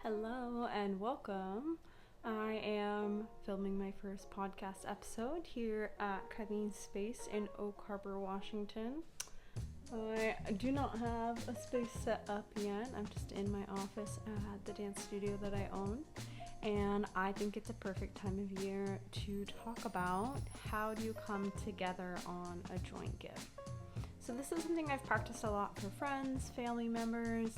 Hello and welcome. I am filming my first podcast episode here at Kylie's Space in Oak Harbor, Washington. I do not have a space set up yet. I'm just in my office at the dance studio that I own. And I think it's a perfect time of year to talk about how do you come together on a joint gift. So this is something I've practiced a lot for friends, family members.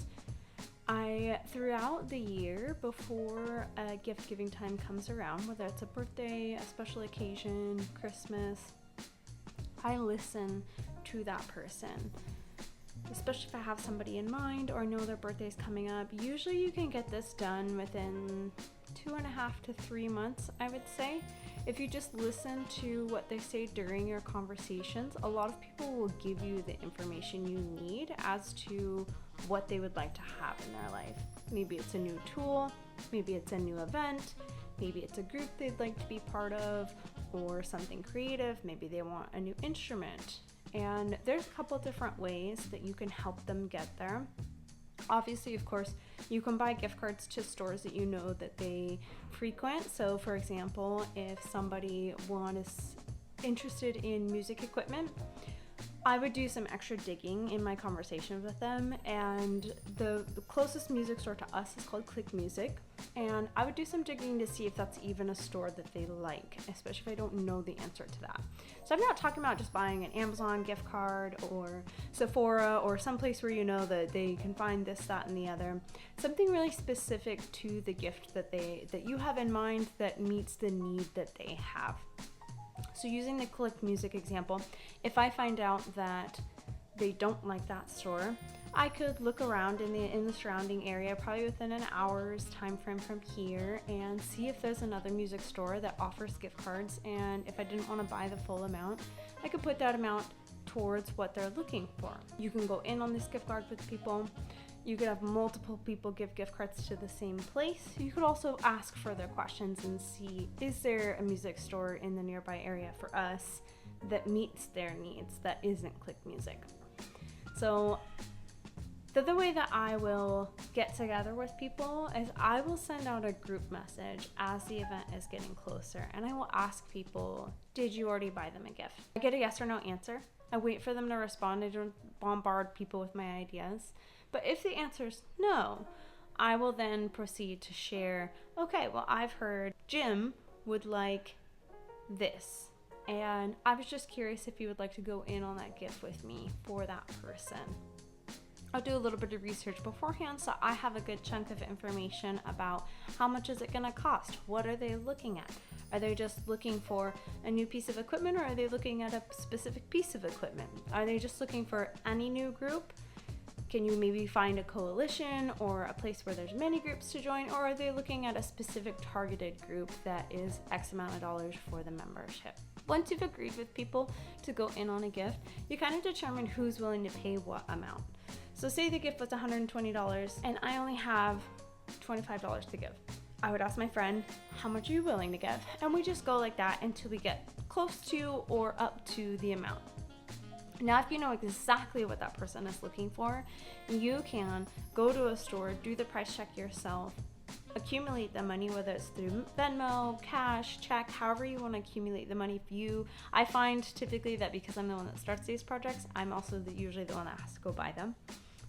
Throughout the year, before a gift giving time comes around, whether it's a birthday, a special occasion, Christmas, I listen to that person. Especially if I have somebody in mind or know their birthday's coming up. Usually you can get this done within 2.5 to 3 months, I would say. If you just listen to what they say during your conversations, a lot of people will give you the information you need as to what they would like to have in their life. Maybe it's a new tool, maybe it's a new event, maybe it's a group they'd like to be part of, or something creative, maybe they want a new instrument. And there's a couple different ways that you can help them get there. Obviously, of course, you can buy gift cards to stores that you know that they frequent. So, for example, if somebody is interested in music equipment, I would do some extra digging in my conversations with them, and the closest music store to us is called Click Music, and I would do some digging to see if that's even a store that they like, especially if I don't know the answer to that. So I'm not talking about just buying an Amazon gift card or Sephora or someplace where you know that they can find this, that, and the other. Something really specific to the gift that you have in mind that meets the need that they have. So using the Click Music example, if I find out that they don't like that store, I could look around in the surrounding area, probably within an hour's time frame from here, and see if there's another music store that offers gift cards. And if I didn't want to buy the full amount, I could put that amount towards what they're looking for. You can go in on this gift card with people. You could have multiple people give gift cards to the same place. You could also ask further questions and see, is there a music store in the nearby area for us that meets their needs that isn't Click Music? So the way that I will get together with people is I will send out a group message as the event is getting closer, and I will ask people, did you already buy them a gift? I get a yes or no answer. I wait for them to respond. I don't bombard people with my ideas. But if the answer is no, I will then proceed to share, okay, well, I've heard Jim would like this. And I was just curious if you would like to go in on that gift with me for that person. I'll do a little bit of research beforehand so I have a good chunk of information about how much is it going to cost? What are they looking at? Are they just looking for a new piece of equipment, or are they looking at a specific piece of equipment? Are they just looking for any new group? Can you maybe find a coalition or a place where there's many groups to join, or are they looking at a specific targeted group that is X amount of dollars for the membership? Once you've agreed with people to go in on a gift, you kind of determine who's willing to pay what amount. So say the gift was $120 and I only have $25 to give. I would ask my friend, how much are you willing to give? And we just go like that until we get close to or up to the amount. Now, if you know exactly what that person is looking for, you can go to a store, do the price check yourself, accumulate the money, whether it's through Venmo, cash, check, however you want to accumulate the money. I find typically that because I'm the one that starts these projects, I'm also usually the one that has to go buy them.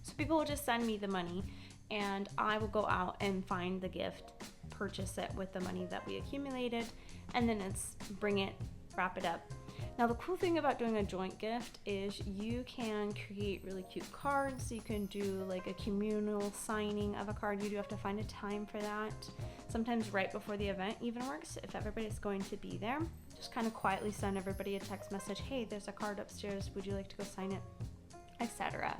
So people will just send me the money, and I will go out and find the gift, purchase it with the money that we accumulated, and then it's bring it, wrap it up. Now, the cool thing about doing a joint gift is you can create really cute cards. You can do like a communal signing of a card. You do have to find a time for that. Sometimes right before the event even works if everybody's going to be there. Just kind of quietly send everybody a text message, hey, there's a card upstairs, would you like to go sign it, etc.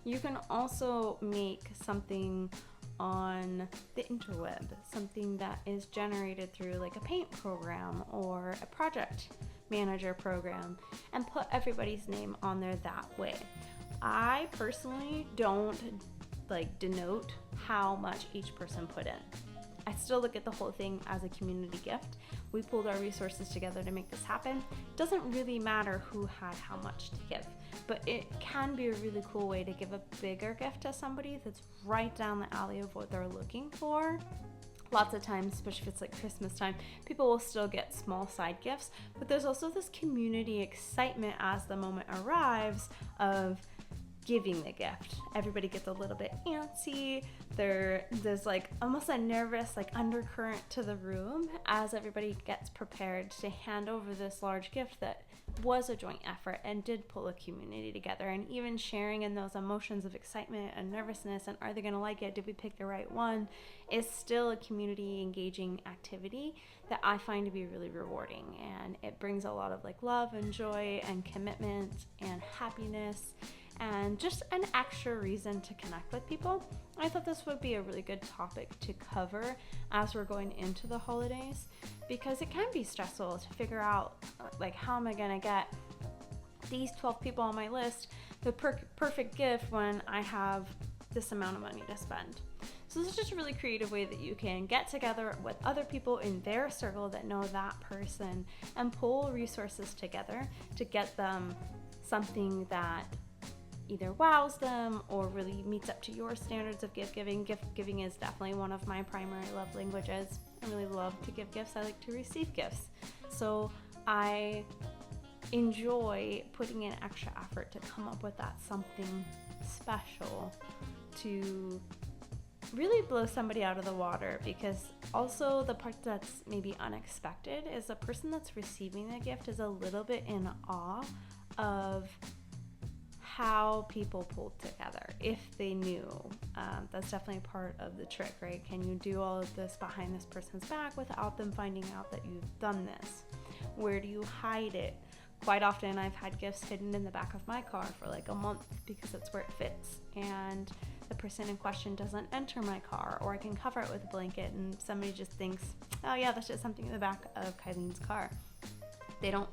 You can also make something on the interweb, something that is generated through like a paint program or a project manager program, and put everybody's name on there that way. I personally don't denote how much each person put in. I still look at the whole thing as a community gift. We pulled our resources together to make this happen. It doesn't really matter who had how much to give, but it can be a really cool way to give a bigger gift to somebody that's right down the alley of what they're looking for. Lots of times, especially if it's like Christmas time, people will still get small side gifts, but there's also this community excitement as the moment arrives of giving the gift. Everybody gets a little bit antsy. There's like almost a nervous like undercurrent to the room as everybody gets prepared to hand over this large gift that was a joint effort and did pull a community together. And even sharing in those emotions of excitement and nervousness and are they going to like it, did we pick the right one, is still a community engaging activity that I find to be really rewarding. And it brings a lot of like love and joy and commitment and happiness and just an extra reason to connect with people. I thought this would be a really good topic to cover as we're going into the holidays, because it can be stressful to figure out like, how am I going to get these 12 people on my list the perfect gift when I have this amount of money to spend. So this is just a really creative way that you can get together with other people in their circle that know that person and pull resources together to get them something that either wows them or really meets up to your standards of gift giving. Gift giving is definitely one of my primary love languages. I really love to give gifts. I like to receive gifts. So I enjoy putting in extra effort to come up with that something special to really blow somebody out of the water, because also the part that's maybe unexpected is the person that's receiving the gift is a little bit in awe of how people pulled together, if they knew. That's definitely part of the trick, right? Can you do all of this behind this person's back without them finding out that you've done this? Where do you hide it? Quite often I've had gifts hidden in the back of my car for like a month because that's where it fits, and the person in question doesn't enter my car, or I can cover it with a blanket and somebody just thinks, oh yeah, that's just something in the back of Kylene's car. They don't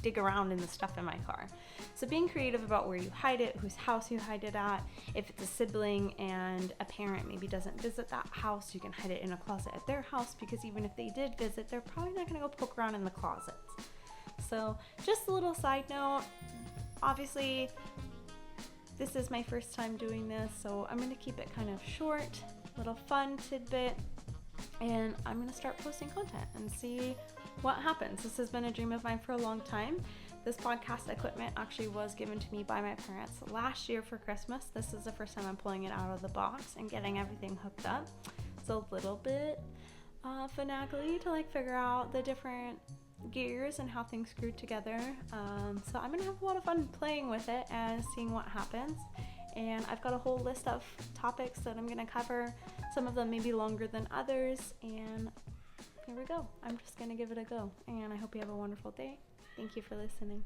dig around in the stuff in my car. So being creative about where you hide it, whose house you hide it at. If it's a sibling and a parent maybe doesn't visit that house, you can hide it in a closet at their house, because even if they did visit, they're probably not going to go poke around in the closets. So just a little side note, obviously this is my first time doing this, so I'm going to keep it kind of short, little fun tidbit, and I'm going to start posting content and see what happens. This has been a dream of mine for a long time. This podcast equipment actually was given to me by my parents last year for Christmas. This is the first time I'm pulling it out of the box and getting everything hooked up. It's a little bit finagly to like figure out the different gears and how things screw together. So I'm gonna have a lot of fun playing with it and seeing what happens. And I've got a whole list of topics that I'm gonna cover. Some of them may be longer than others, and here we go. I'm just gonna give it a go, and I hope you have a wonderful day. Thank you for listening.